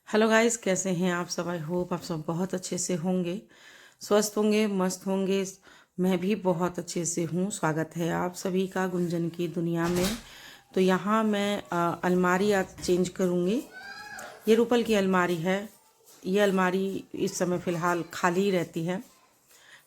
Hello guys, कैसे हैं आप सब। आई होप आप सब बहुत अच्छे से होंगे, स्वस्थ होंगे, मस्त होंगे। मैं भी बहुत अच्छे से हूँ। स्वागत है आप सभी का गुंजन की दुनिया में। तो यहाँ मैं अलमारी आज चेंज करूँगी। ये रूपल की अलमारी है। ये अलमारी इस समय फ़िलहाल खाली रहती है,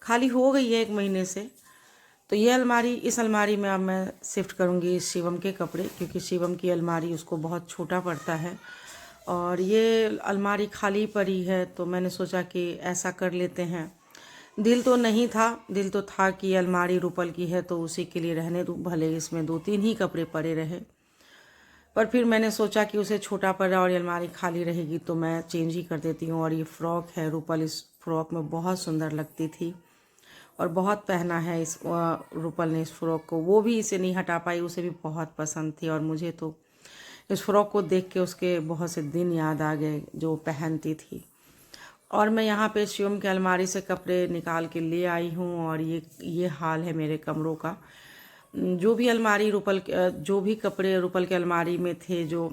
खाली हो गई है 1 महीने से। तो ये अलमारी, इस अलमारी में अब मैं शिफ्ट करूँगी शिवम के कपड़े, क्योंकि शिवम की अलमारी उसको बहुत छोटा पड़ता है। और ये अलमारी खाली पड़ी है तो मैंने सोचा कि ऐसा कर लेते हैं। दिल तो नहीं था, दिल तो था कि अलमारी रूपल की है तो उसी के लिए रहने दूँ, भले इसमें 2-3 ही कपड़े पड़े रहे। पर फिर मैंने सोचा कि उसे छोटा पड़ा और ये अलमारी खाली रहेगी तो मैं चेंज ही कर देती हूँ। और ये फ़्रॉक है, रूपल इस फ्रॉक में बहुत सुंदर लगती थी और बहुत पहना है इस रूपल ने इस फ्रॉक को। वो भी इसे नहीं हटा पाई, उसे भी बहुत पसंद थी। और मुझे तो इस फ्रॉक को देख के उसके बहुत से दिन याद आ गए जो पहनती थी। और मैं यहाँ पे शिवम की अलमारी से कपड़े निकाल के ले आई हूँ और ये हाल है मेरे कमरों का। जो भी अलमारी जो भी कपड़े रूपल के अलमारी में थे जो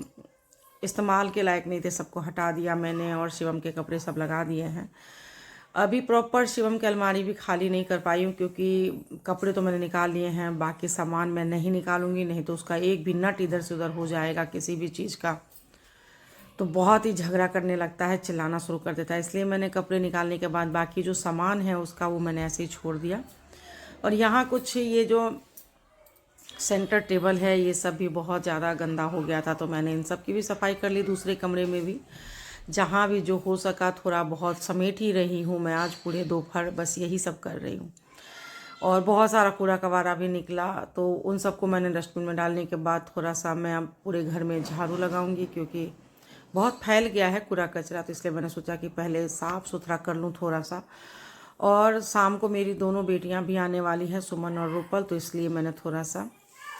इस्तेमाल के लायक नहीं थे, सबको हटा दिया मैंने और शिवम के कपड़े सब लगा दिए हैं। अभी प्रॉपर शिवम की अलमारी भी खाली नहीं कर पाई हूँ, क्योंकि कपड़े तो मैंने निकाल लिए हैं, बाकी सामान मैं नहीं निकालूंगी, नहीं तो उसका एक भी नट इधर से उधर हो जाएगा किसी भी चीज़ का, तो बहुत ही झगड़ा करने लगता है, चिल्लाना शुरू कर देता है। इसलिए मैंने कपड़े निकालने के बाद बाकी जो सामान है उसका वो मैंने ऐसे ही छोड़ दिया। और यहाँ कुछ ये जो सेंटर टेबल है ये सब भी बहुत ज़्यादा गंदा हो गया था, तो मैंने इन सब की भी सफाई कर ली। दूसरे कमरे में भी जहाँ भी जो हो सका थोड़ा बहुत समेट ही रही हूँ मैं आज पूरे दोपहर, बस यही सब कर रही हूँ। और बहुत सारा कूड़ा कबाड़ा भी निकला तो उन सबको मैंने डस्टबिन में डालने के बाद थोड़ा सा मैं अब पूरे घर में झाड़ू लगाऊंगी, क्योंकि बहुत फैल गया है कूड़ा कचरा। तो इसलिए मैंने सोचा कि पहले साफ़ सुथरा कर लूँ थोड़ा सा। और शाम को मेरी दोनों बेटियां भी आने वाली हैं, सुमन और रूपल, तो इसलिए मैंने थोड़ा सा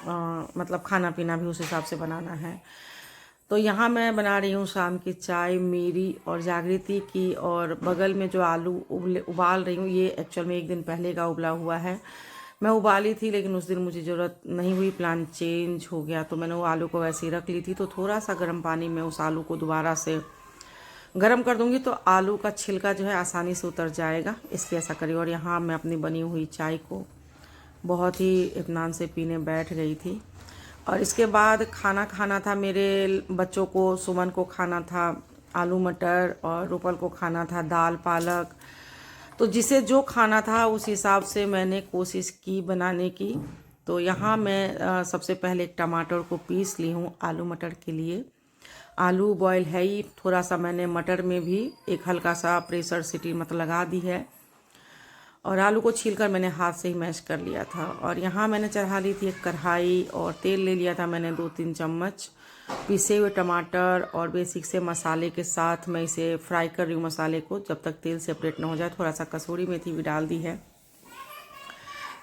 मतलब खाना पीना भी उस हिसाब से बनाना है। तो यहाँ मैं बना रही हूँ शाम की चाय मेरी और जागृति की। और बगल में जो आलू उबाल रही हूँ, ये एक्चुअल में 1 दिन पहले का उबला हुआ है। मैं उबाली थी लेकिन उस दिन मुझे ज़रूरत नहीं हुई, प्लान चेंज हो गया, तो मैंने वो आलू को वैसे ही रख ली थी। तो थोड़ा सा गर्म पानी में उस आलू को दोबारा से गर्म कर दूंगी तो आलू का छिलका जो है आसानी से उतर जाएगा, इसलिए ऐसा करी। और यहाँ मैं अपनी बनी हुई चाय को बहुत ही इत्मीनान से पीने बैठ गई थी। और इसके बाद खाना खाना था मेरे बच्चों को। सुमन को खाना था आलू मटर और रूपल को खाना था दाल पालक। तो जिसे जो खाना था उस हिसाब से मैंने कोशिश की बनाने की। तो यहाँ मैं सबसे पहले एक टमाटर को पीस ली हूँ आलू मटर के लिए। आलू बॉयल है ही, थोड़ा सा मैंने मटर में भी एक हल्का सा प्रेशर सीटी मतलब लगा दी है। और आलू को छीलकर मैंने हाथ से ही मैश कर लिया था। और यहाँ मैंने चढ़ा ली थी एक कढ़ाई और तेल ले लिया था मैंने 2-3 चम्मच। पिसे हुए टमाटर और बेसिक से मसाले के साथ मैं इसे फ्राई कर रही हूँ मसाले को, जब तक तेल सेपरेट ना हो जाए। थोड़ा सा कसूरी मेथी भी डाल दी है।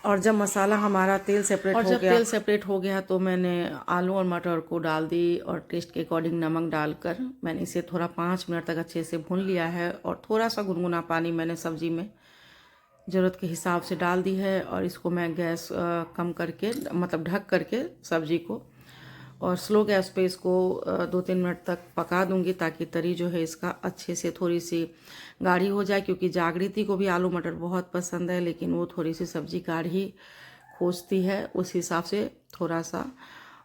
और जब मसाला हमारा तेल सेपरेट हो गया तो मैंने आलू और मटर को डाल दी और टेस्ट के अकॉर्डिंग नमक डालकर मैंने इसे थोड़ा 5 मिनट तक अच्छे से भून लिया है। और थोड़ा सा गुनगुना पानी मैंने सब्जी में ज़रूरत के हिसाब से डाल दी है। और इसको मैं गैस कम करके मतलब ढक करके सब्जी को और स्लो गैस पे इसको 2-3 मिनट तक पका दूंगी, ताकि तरी जो है इसका अच्छे से थोड़ी सी गाढ़ी हो जाए। क्योंकि जागृति को भी आलू मटर बहुत पसंद है, लेकिन वो थोड़ी सी सब्जी गाढ़ी खोजती है, उस हिसाब से थोड़ा सा।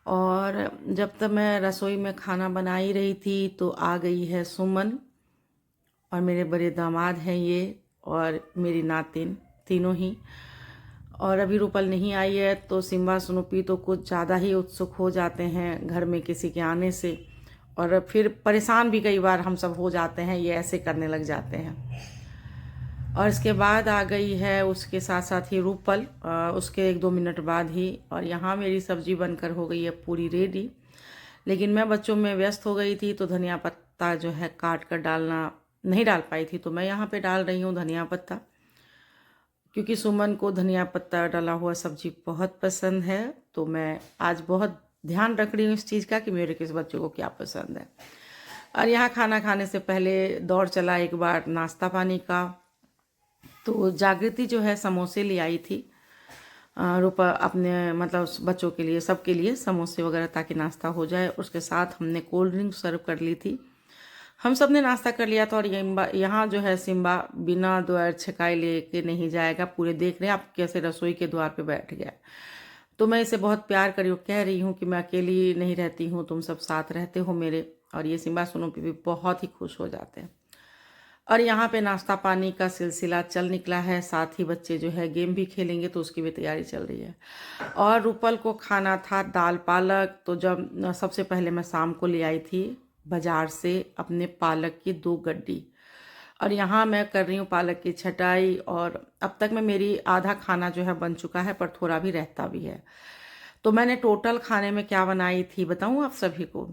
और जब तक मैं रसोई में खाना बना ही रही थी तो आ गई है सुमन और मेरे बड़े दामाद हैं ये और मेरी नातिन, तीनों ही। और अभी रूपल नहीं आई है तो सिम्बा स्नूपी तो कुछ ज़्यादा ही उत्सुक हो जाते हैं घर में किसी के आने से, और फिर परेशान भी कई बार हम सब हो जाते हैं, ये ऐसे करने लग जाते हैं। और इसके बाद आ गई है उसके साथ साथ ही रूपल, उसके 1-2 मिनट बाद ही। और यहाँ मेरी सब्जी बनकर हो गई है पूरी रेडी। लेकिन मैं बच्चों में व्यस्त हो गई थी तो धनिया पत्ता जो है काट कर डालना नहीं डाल पाई थी, तो मैं यहाँ पे डाल रही हूँ धनिया पत्ता, क्योंकि सुमन को धनिया पत्ता डाला हुआ सब्जी बहुत पसंद है। तो मैं आज बहुत ध्यान रख रही हूँ इस चीज़ का कि मेरे किस बच्चों को क्या पसंद है। और यहाँ खाना खाने से पहले दौड़ चला एक बार नाश्ता पानी का। तो जागृति जो है समोसे ले आई थी रूपा अपने मतलब बच्चों के लिए, सबके लिए समोसे वगैरह, ताकि नाश्ता हो जाए। उसके साथ हमने कोल्ड ड्रिंक सर्व कर ली थी। हम सब ने नाश्ता कर लिया था और यहाँ जो है सिम्बा बिना द्वार छकाए लेके नहीं जाएगा। पूरे देख रहे हैं आप कैसे रसोई के द्वार पे बैठ गया। तो मैं इसे बहुत प्यार कह रही हूँ कि मैं अकेली नहीं रहती हूँ, तुम सब साथ रहते हो मेरे। और ये सिम्बा सोनू पे भी बहुत ही खुश हो जाते हैं। और यहाँ पे नाश्ता पानी का सिलसिला चल निकला है, साथ ही बच्चे जो है गेम भी खेलेंगे तो उसकी भी तैयारी चल रही है। और रूपल को खाना था दाल पालक। तो जब सबसे पहले मैं शाम को ले आई थी बाजार से अपने पालक की 2 गड्डी, और यहाँ मैं कर रही हूँ पालक की छटाई। और अब तक में मेरी आधा खाना जो है बन चुका है, पर थोड़ा भी रहता भी है। तो मैंने टोटल खाने में क्या बनाई थी बताऊँ आप सभी को?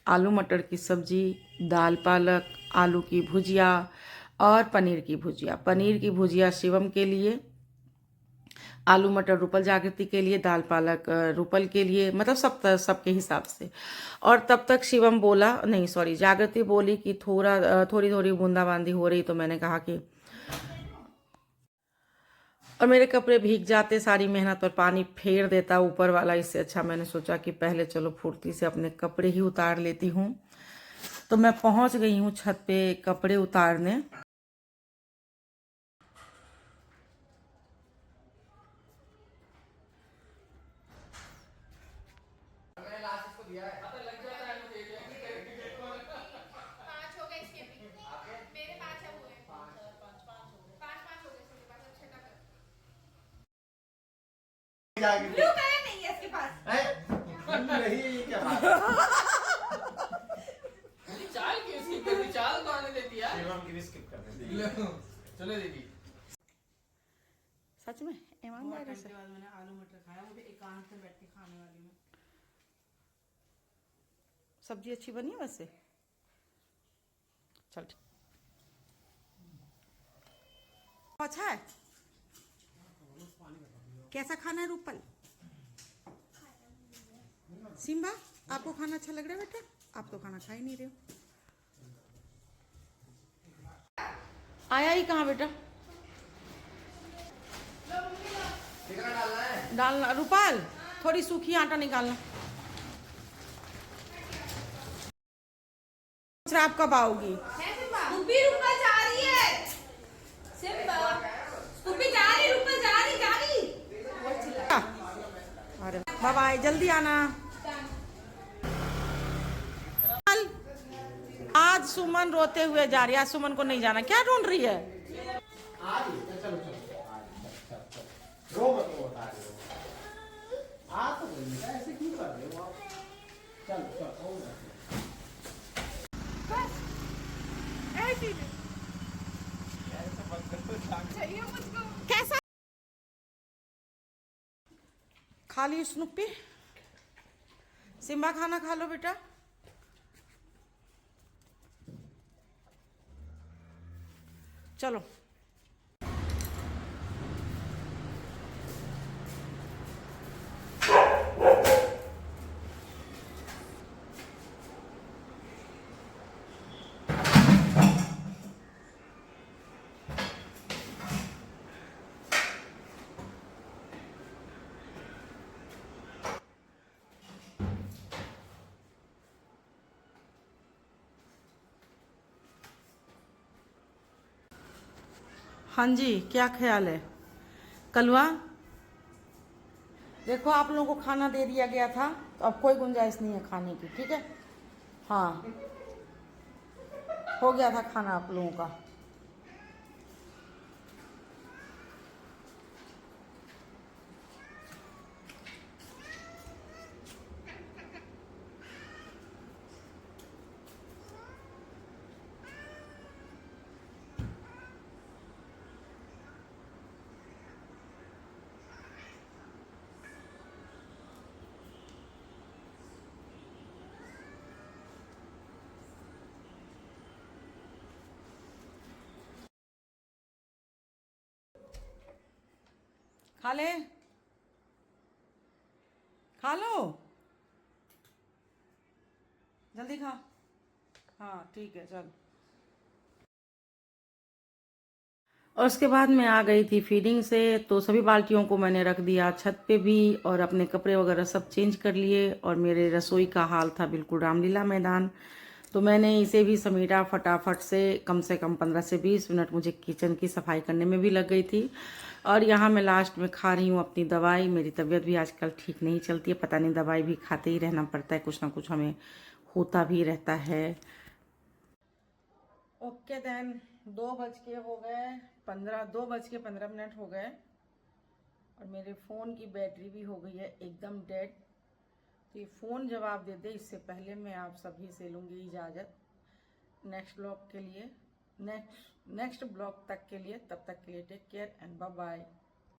आलू मटर की सब्जी, दाल पालक, आलू की भुजिया और पनीर की भुजिया। पनीर की भुजिया शिवम के लिए, आलू मटर रूपल जागृति के लिए, दाल पालक रूपल के लिए, मतलब सबके हिसाब से। और तब तक शिवम बोला, नहीं सॉरी, जागृति बोली कि थोड़ी थोड़ी बूंदाबांदी हो रही। तो मैंने कहा कि, और मेरे कपड़े भीग जाते, सारी मेहनत और पानी फेर देता ऊपर वाला। इससे अच्छा मैंने सोचा कि पहले चलो फुर्ती से अपने कपड़े ही उतार लेती हूँ। तो मैं पहुँच गई हूँ छत पे कपड़े उतारने। ब्लू कलर नहीं है इसके पास। नहीं क्या बात चाल क्यों स्किप कर दी? चाल तो आने देती यार। शिवम की भी स्किप कर देती। चलो दीदी। सच में ईमानदारी से बाद मैंने आलू मटर खाया, मुझे एकांत में बैठ के खाने वाली में। सब्जी अच्छी बनी है वैसे। चल ठीक। अच्छा है। कैसा खाना है रूपल? सिम्बा आपको खाना अच्छा लग रहा है बेटा? आप तो खाना खा ही नहीं रहे हो। आया ही कहाँ बेटा? डालना रूपाल, थोड़ी सूखी आटा निकालना। आप कब आओगी? स्कूबी ऊपर जा रही है। सिम्बा स्कूबी जा रही, ऊपर जा रही। अरे बाय बाय, जल्दी आना। आज सुमन रोते हुए जा रही है। आज सुमन को नहीं जाना। क्या ढूंढ रही है? चलो रो मत, रो बता रहे हो आ तो गई बेटा, ऐसे क्यों कर रहे हो आप? चलो चाहिए मुझको। कैसा खा ली स्नूपी? सिम्बा खाना खा लो बेटा। चलो हाँ जी, क्या ख्याल है? कलवा देखो, आप लोगों को खाना दे दिया गया था, तो अब कोई गुंजाइश नहीं है खाने की, ठीक है? हाँ, हो गया था खाना आप लोगों का। खा ले, खा लो, जल्दी खा। हाँ ठीक है, चल। और उसके बाद मैं आ गई थी फीडिंग से, तो सभी बाल्टियों को मैंने रख दिया छत पे भी, और अपने कपड़े वगैरह सब चेंज कर लिए। और मेरे रसोई का हाल था बिल्कुल रामलीला मैदान। तो मैंने इसे भी समेटा फटाफट से कम 15 से 20 मिनट मुझे किचन की सफाई करने में भी लग गई थी। और यहाँ मैं लास्ट में खा रही हूँ अपनी दवाई। मेरी तबीयत भी आजकल ठीक नहीं चलती है, पता नहीं दवाई भी खाते ही रहना पड़ता है, कुछ ना कुछ हमें होता भी रहता है। ओके देन 2 बज के 15 मिनट हो गए और मेरे फ़ोन की बैटरी भी हो गई है एकदम डेड। तो ये फ़ोन जवाब दे दे इससे पहले मैं आप सभी से लूँगी इजाज़त नेक्स्ट ब्लॉग के लिए, नेक्स्ट ब्लॉग तक के लिए। तब तक के लिए take care and bye bye.